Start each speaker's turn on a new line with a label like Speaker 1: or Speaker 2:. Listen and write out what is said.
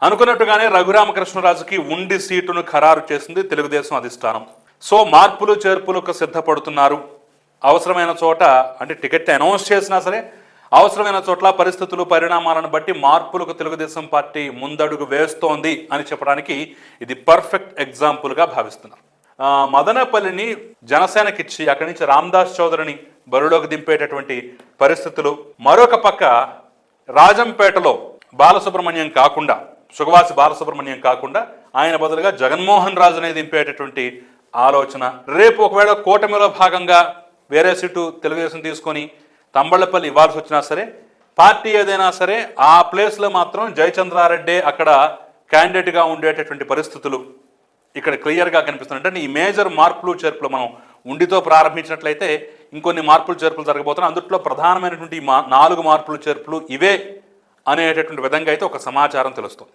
Speaker 1: అనుకున్నట్టుగానే రఘురామకృష్ణరాజుకి ఉండి సీటును ఖరారు చేసింది తెలుగుదేశం అధిష్టానం. సో మార్పులు చేర్పులకు సిద్ధపడుతున్నారు. అవసరమైన చోట అంటే టికెట్ అనౌన్స్ చేసినా సరే అవసరమైన చోట్ల పరిస్థితులు పరిణామాలను బట్టి మార్పులకు తెలుగుదేశం పార్టీ ముందడుగు వేస్తోంది అని చెప్పడానికి ఇది పర్ఫెక్ట్ ఎగ్జాంపుల్గా భావిస్తున్నారు. మదనపల్లిని జనసేనకిచ్చి అక్కడి నుంచి రామదాస్ చౌదరిని బరిలోకి దింపేటటువంటి పరిస్థితులు, మరొక పక్క రాజంపేటలో బాలసుబ్రహ్మణ్యం కాకుండా సుగవాసి బాలసుబ్రహ్మణ్యం కాకుండా ఆయన బదులుగా జగన్మోహన్ రాజుని దింపేటటువంటి ఆలోచన. రేపు ఒకవేళ కూటమిలో భాగంగా వేరే సీటు తెలుగుదేశం తీసుకొని తంబళ్లపల్లి ఇవ్వాల్సి వచ్చినా సరే పార్టీ ఏదైనా సరే ఆ ప్లేస్లో మాత్రం జయచంద్రారెడ్డి అక్కడ క్యాండిడేట్గా ఉండేటటువంటి పరిస్థితులు ఇక్కడ క్లియర్గా కనిపిస్తున్నాయి. అంటే ఈ మేజర్ మార్పులు చేర్పులు మనం ఉండితో ప్రారంభించినట్లయితే ఇంకొన్ని మార్పులు చేర్పులు జరగబోతున్నాయి. అందుట్లో ప్రధానమైనటువంటి 4 మార్పులు చేర్పులు ఇవే అనేటటువంటి విధంగా అయితే ఒక సమాచారం తెలుస్తుంది.